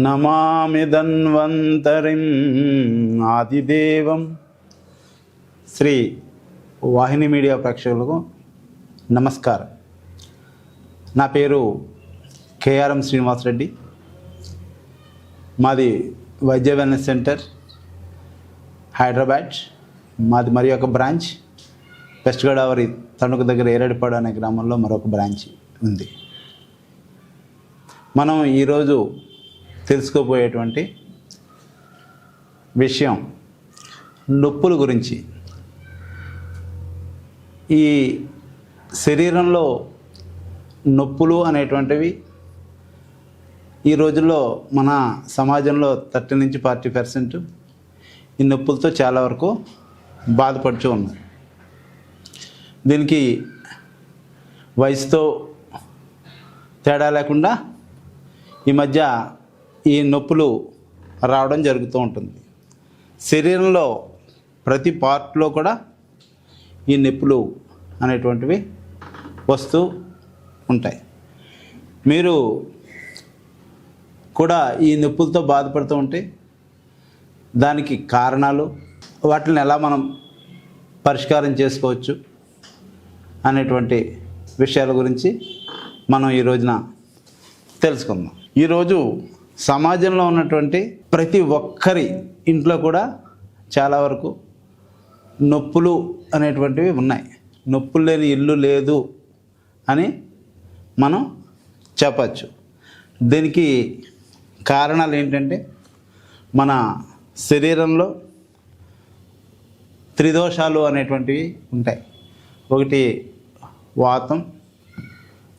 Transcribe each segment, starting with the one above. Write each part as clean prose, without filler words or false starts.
నమామి ధన్వంతరిం ఆదిదేవం. శ్రీ వాహిని media ప్రేక్షకులకు నమస్కారం. నా పేరు కేఆర్ఎం శ్రీనివాసరెడ్డి. మాది వైద్య వెల్నెస్ సెంటర్ హైదరాబాద్. మాది మరి ఒక బ్రాంచ్ వెస్ట్ గోదావరి తణుకు దగ్గర ఏరడిపాడు అనే గ్రామంలో మరొక బ్రాంచ్ ఉంది. మనం ఈరోజు తెలుసుకోబోయేటువంటి విషయం నొప్పుల గురించి. ఈ శరీరంలో నొప్పులు అనేటువంటివి ఈ రోజుల్లో మన సమాజంలో 30 నుంచి 40% ఈ నొప్పులతో చాలా వరకు బాధపడుతూ ఉన్నారు. దీనికి వయసుతో తేడా లేకుండా ఈ మధ్య ఈ నొప్పులు రావడం జరుగుతూ ఉంటుంది. శరీరంలో ప్రతి పార్ట్లో కూడా ఈ నొప్పులు అనేటువంటివి వస్తూ ఉంటాయి. మీరు కూడా ఈ నొప్పులతో బాధపడుతూ ఉంటే దానికి కారణాలు, వాటిని ఎలా మనం పరిష్కారం చేసుకోవచ్చు అనేటువంటి విషయాల గురించి మనం ఈ రోజున తెలుసుకుందాం. ఈరోజు సమాజంలో ఉన్నటువంటి ప్రతి ఒక్కరి ఇంట్లో కూడా చాలా వరకు నొప్పులు అనేటువంటివి ఉన్నాయి. నొప్పులు లేని ఇల్లు లేదు అని మనం చెప్పచ్చు. దీనికి కారణాలు ఏంటంటే, మన శరీరంలో త్రిదోషాలు అనేటువంటివి ఉంటాయి. 1 వాతం,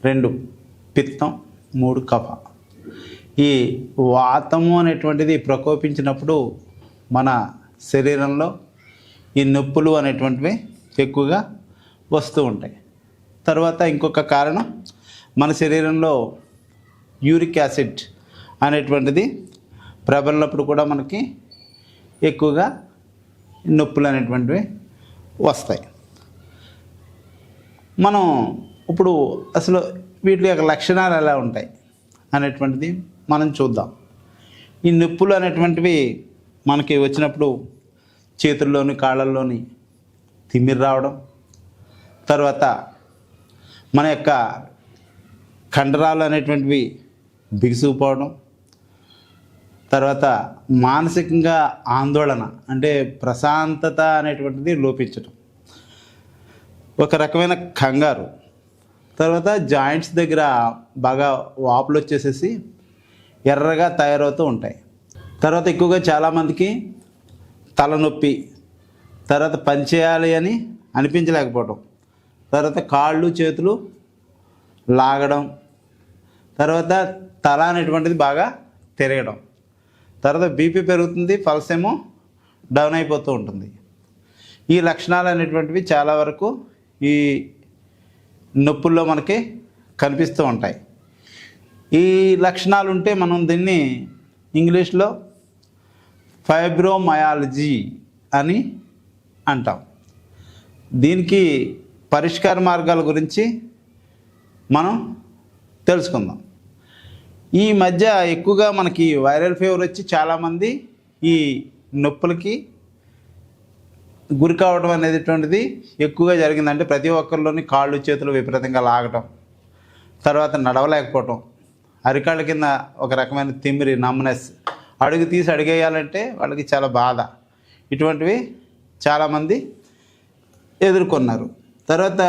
2 పిత్తం, 3 కఫ. ఈ వాతము అనేటువంటిది ప్రకోపించినప్పుడు మన శరీరంలో ఈ నొప్పులు అనేటువంటివి ఎక్కువగా వస్తూ ఉంటాయి. తర్వాత ఇంకొక కారణం, మన శరీరంలో యూరిక్ యాసిడ్ అనేటువంటిది ప్రబలినప్పుడు కూడా మనకి ఎక్కువగా నొప్పులు అనేటువంటివి వస్తాయి. మనం ఇప్పుడు అసలు వీటి యొక్క లక్షణాలు ఎలా ఉంటాయి అనేటువంటిది మనం చూద్దాం. ఈ నొప్పులు అనేటువంటివి మనకి వచ్చినప్పుడు చేతుల్లోని కాళ్ళల్లోని తిమ్మిరి రావడం, తర్వాత మన యొక్క కండరాలు అనేటువంటివి బిగుసుకుపోవడం, తర్వాత మానసికంగా ఆందోళన అంటే ప్రశాంతత అనేటువంటిది లోపించడం, ఒక రకమైన కంగారు, తర్వాత జాయింట్స్ దగ్గర బాగా వాపులు వచ్చేసేసి ఎర్రగా తయారవుతూ ఉంటాయి. తర్వాత ఎక్కువగా చాలామందికి తలనొప్పి, తర్వాత పని చేయాలి అని అనిపించలేకపోవడం, తర్వాత కాళ్ళు చేతులు లాగడం, తర్వాత తల అనేటువంటిది బాగా తిరగడం, తర్వాత బీపీ పెరుగుతుంది, పల్స్ ఏమో డౌన్ అయిపోతూ ఉంటుంది. ఈ లక్షణాలు అనేటువంటివి చాలా వరకు ఈ నొప్పుల్లో మనకి కనిపిస్తూ ఉంటాయి. ఈ లక్షణాలు ఉంటే మనం దీన్ని ఇంగ్లీష్లో ఫైబ్రోమయాలజీ అని అంటాం. దీనికి పరిష్కార మార్గాల గురించి మనం తెలుసుకుందాం. ఈ మధ్య ఎక్కువగా మనకి వైరల్ ఫీవర్ వచ్చి చాలామంది ఈ నొప్పులకి గురి కావడం అనేటువంటిది ఎక్కువగా జరిగిందంటే, ప్రతి ఒక్కరిలోని కాళ్ళు చేతులు విపరీతంగా లాగటం, తర్వాత నడవలేకపోవటం, అరికాళ్ళ కింద ఒక రకమైన తిమ్మిరి, నమ్నెస్, అడుగు తీసి అడిగేయాలంటే వాళ్ళకి చాలా బాధ. ఇటువంటివి చాలామంది ఎదుర్కొన్నారు. తర్వాత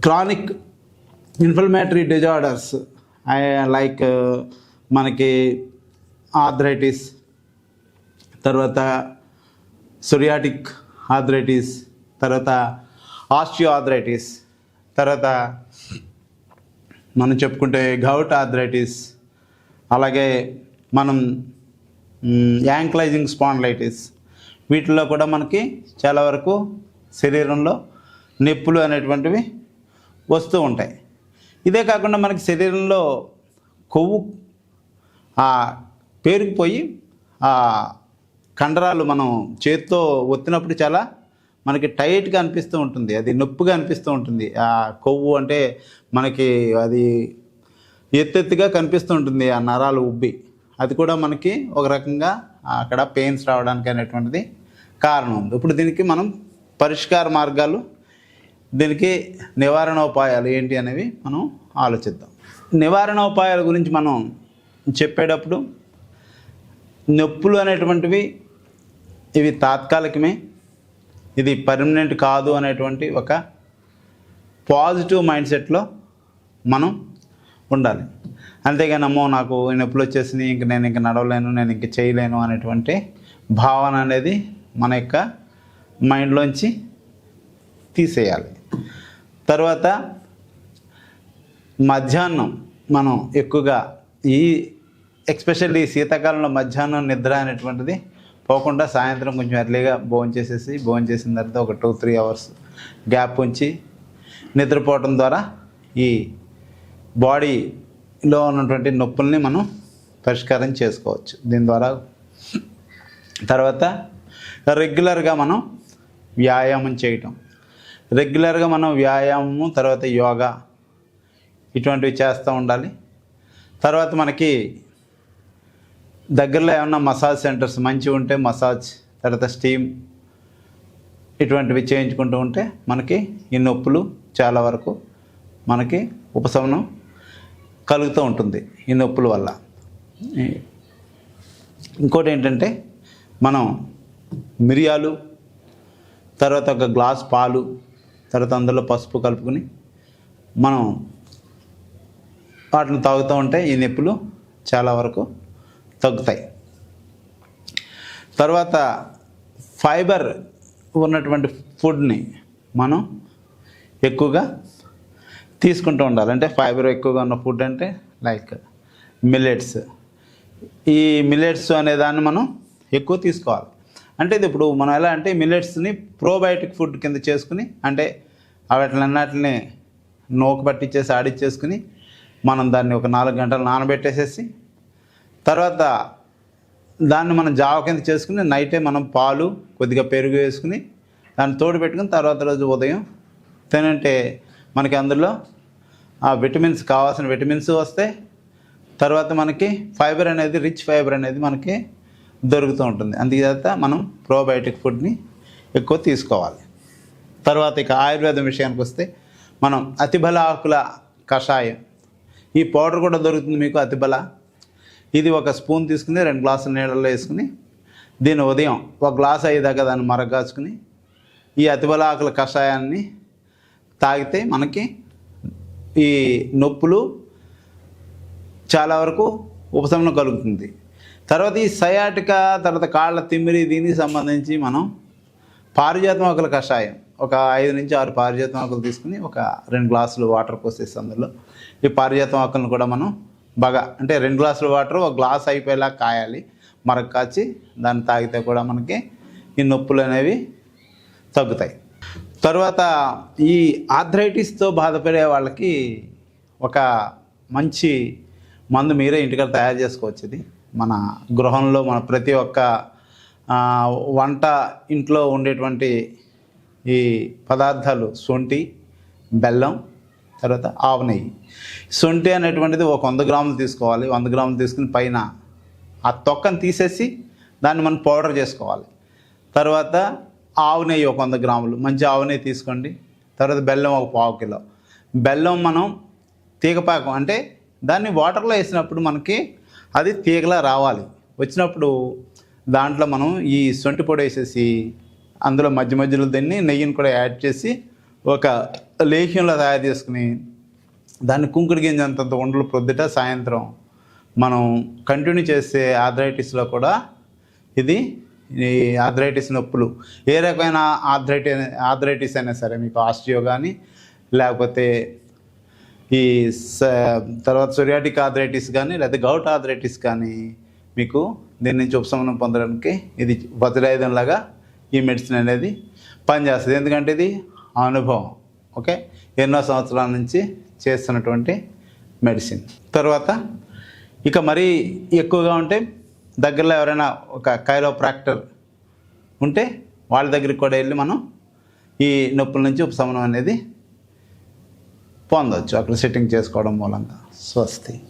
క్రానిక్ ఇన్ఫ్లమేటరీ డిజార్డర్స్ లైక్ మనకి ఆర్థరైటిస్, తర్వాత సొరియాటిక్ ఆర్థరైటిస్, తర్వాత ఆస్టియో ఆర్థరైటిస్, తర్వాత మనం చెప్పుకుంటే గౌట్ ఆర్థరైటిస్, అలాగే మనం యాంక్లైజింగ్ స్పాండిలైటిస్, వీటిల్లో కూడా మనకి చాలా వరకు శరీరంలో నొప్పులు అనేటువంటివి వస్తూ ఉంటాయి. ఇదే కాకుండా మనకి శరీరంలో కొవ్వు పేరుకుపోయి కండరాలు మనం చేతితో ఒత్తినప్పుడు చాలా మనకి టైట్గా అనిపిస్తూ ఉంటుంది, అది నొప్పిగా అనిపిస్తూ ఉంటుంది. ఆ కొవ్వు అంటే మనకి అది ఎత్తెత్తుగా కనిపిస్తుంటుంది ఆ నరాలు ఉబ్బి. అది కూడా మనకి ఒక రకంగా అక్కడ పెయిన్స్ రావడానికి అనేటువంటిది కారణం ఉంది. ఇప్పుడు దీనికి మనం పరిష్కార మార్గాలు, దీనికి నివారణోపాయాలు ఏంటి అనేవి మనం ఆలోచిద్దాం. నివారణోపాయాల గురించి మనం చెప్పేటప్పుడు నొప్పులు అనేటువంటివి ఇవి తాత్కాలికమే, ఇది పర్మనెంట్ కాదు అనేటువంటి ఒక పాజిటివ్ మైండ్ సెట్లో మనం ఉండాలి. అంతేగాని అమ్మో నాకు నొప్పులు వచ్చేసినాయి, నేను ఇంక నడవలేను, నేను ఇంక చేయలేను అనేటువంటి భావన అనేది మన యొక్క మైండ్లోంచి తీసేయాలి. తర్వాత మధ్యాహ్నం మనం ఎక్కువగా ఎస్పెషల్లీ శీతాకాలంలో మధ్యాహ్నం నిద్ర అనేటువంటిది పోకుండా సాయంత్రం కొంచెం ఎర్లీగా భోజనం చేసిన తర్వాత ఒక 2-3 అవర్స్ గ్యాప్ ఉంచి నిద్రపోవటం ద్వారా ఈ బాడీలో ఉన్నటువంటి నొప్పుల్ని మనం పరిష్కారం చేసుకోవచ్చు దీని ద్వారా. తర్వాత రెగ్యులర్గా మనం వ్యాయామం చేయటం, రెగ్యులర్గా మనం వ్యాయామము తర్వాత యోగా ఇటువంటివి చేస్తూ ఉండాలి. తర్వాత మనకి దగ్గరలో ఏమన్నా మసాజ్ సెంటర్స్ మంచిగా ఉంటే మసాజ్, తర్వాత స్టీమ్ ఇటువంటివి చేయించుకుంటూ ఉంటే మనకి ఈ నొప్పులు చాలా వరకు మనకి ఉపశమనం కలుగుతూ ఉంటుంది ఈ నొప్పుల వల్ల. ఇంకోటి ఏంటంటే మనం మిరియాలు, తర్వాత ఒక గ్లాస్ పాలు, తర్వాత అందులో పసుపు కలుపుకొని మనం వాటిని తాగుతూ ఉంటే ఈ నొప్పులు చాలా వరకు తగ్గుతాయి. తర్వాత ఫైబర్ ఉన్నటువంటి ఫుడ్ని మనం ఎక్కువగా తీసుకుంటూ ఉండాలి. అంటే ఫైబర్ ఎక్కువగా ఉన్న ఫుడ్ అంటే లైక్ మిల్లెట్స్. ఈ మిల్లెట్స్ అనే దాన్ని మనం ఎక్కువ తీసుకోవాలి. అంటే ఇది ఇప్పుడు మనం ఎలా అంటే మిల్లెట్స్ని ప్రోబయోటిక్ ఫుడ్ కింద చేసుకుని, అంటే వాటిలన్నిటిని నూక పట్టించేసి ఆడిచ్చేసుకుని మనం దాన్ని ఒక 4 గంటలు నానబెట్టేసేసి తర్వాత దాన్ని మనం జావ కింద చేసుకుని నైటే మనం పాలు కొద్దిగా పెరుగు వేసుకుని దాన్ని తోడు పెట్టుకుని తర్వాత రోజు ఉదయం తినంటే మనకి అందులో ఆ విటమిన్స్, కావాల్సిన విటమిన్స్ వస్తాయి. తర్వాత మనకి ఫైబర్ అనేది, రిచ్ ఫైబర్ అనేది మనకి దొరుకుతూ ఉంటుంది. అందుచేత మనం ప్రోబయోటిక్ ఫుడ్ని ఎక్కువ తీసుకోవాలి. తర్వాత ఇక ఆయుర్వేదం విషయానికి వస్తే మనం అతిబల ఆకుల కషాయం, ఈ పౌడర్ కూడా దొరుకుతుంది మీకు. అతిబల ఇది ఒక స్పూన్ తీసుకుని 2 గ్లాసుల నీళ్ళలో వేసుకుని దీన్ని ఉదయం 1 గ్లాస్ అయ్యేదాకా దాన్ని మరగాచుకుని ఈ అతిబల ఆకుల కషాయాన్ని తాగితే మనకి ఈ నొప్పులు చాలా వరకు ఉపశమనం కలుగుతుంది. తర్వాత ఈ సయాటికా, తర్వాత కాళ్ళ తిమ్మిరి, దీనికి సంబంధించి మనం పారిజాతం ఆకుల కషాయం ఒక 5 నుంచి 6 పారిజాతం ఆకులు తీసుకుని ఒక 2 గ్లాసులు వాటర్ పోసేసి అందులో ఈ పారిజాతం ఆకులను కూడా మనం బాగా, అంటే 2 గ్లాసుల వాటర్ 1 గ్లాస్ అయిపోయేలా కాయాలి, మరక కాచి దాన్ని తాగితే కూడా మనకి ఈ నొప్పులు అనేవి తగ్గుతాయి. తర్వాత ఈ ఆర్థరైటిస్తో బాధపడే వాళ్ళకి ఒక మంచి మందు మీరే ఇంటికాడ తయారు చేసుకోవచ్చు. ఇది మన గృహంలో మన ప్రతి ఒక్క వంట ఇంట్లో ఉండేటువంటి ఈ పదార్థాలు శొంఠి, బెల్లం, తర్వాత ఆవు నెయ్యి. శొంఠి అనేటువంటిది ఒక 100 గ్రాములు తీసుకోవాలి. 100 గ్రాములు తీసుకుని పైన ఆ తొక్కను తీసేసి దాన్ని మనం పౌడర్ చేసుకోవాలి. తర్వాత ఆవు నెయ్యి ఒక 100 గ్రాములు, మంచి ఆవు నెయ్యి తీసుకోండి. తర్వాత బెల్లం ఒక 1/4 కిలో. బెల్లం మనం తీగపాకం, అంటే దాన్ని వాటర్లో వేసినప్పుడు మనకి అది తీగలా రావాలి. వచ్చినప్పుడు దాంట్లో మనం ఈ శొంఠి పొడి వేసేసి అందులో మధ్యలో దీన్ని నెయ్యిని కూడా యాడ్ చేసి ఒక లేహ్యంలో తయారు చేసుకుని దాన్ని కుంకుడు గింజ అంతంత ఉండలు ప్రొద్దుట సాయంత్రం మనం కంటిన్యూ చేస్తే ఆర్థరైటిస్లో కూడా ఇది ఈ ఆర్థరైటిస్ నొప్పులు, ఏ రకమైన ఆర్థరైటిస్ అయినా సరే, మీకు ఆస్టియో కానీ లేకపోతే ఈ తర్వాత సొరియాటిక్ ఆర్థరైటిస్ కానీ లేకపోతే గౌట్ ఆర్థరైటిస్ కానీ, మీకు దీని నుంచి ఉపశమనం పొందడానికి ఇది వజ్రాయుధంలాగా ఈ మెడిసిన్ అనేది పనిచేస్తుంది. ఎందుకంటే ఇది అనుభవం, ఓకే, ఎన్నో సంవత్సరాల నుంచి చేస్తున్నటువంటి మెడిసిన్. తర్వాత ఇక మరీ ఎక్కువగా ఉంటే దగ్గరలో ఎవరైనా ఒక కైరోప్రాక్టర్ ఉంటే వాళ్ళ దగ్గరికి కూడా వెళ్ళి మనం ఈ నొప్పుల నుంచి ఉపశమనం అనేది పొందొచ్చు అక్కడ సెట్టింగ్ చేసుకోవడం మూలంగా. స్వస్తి.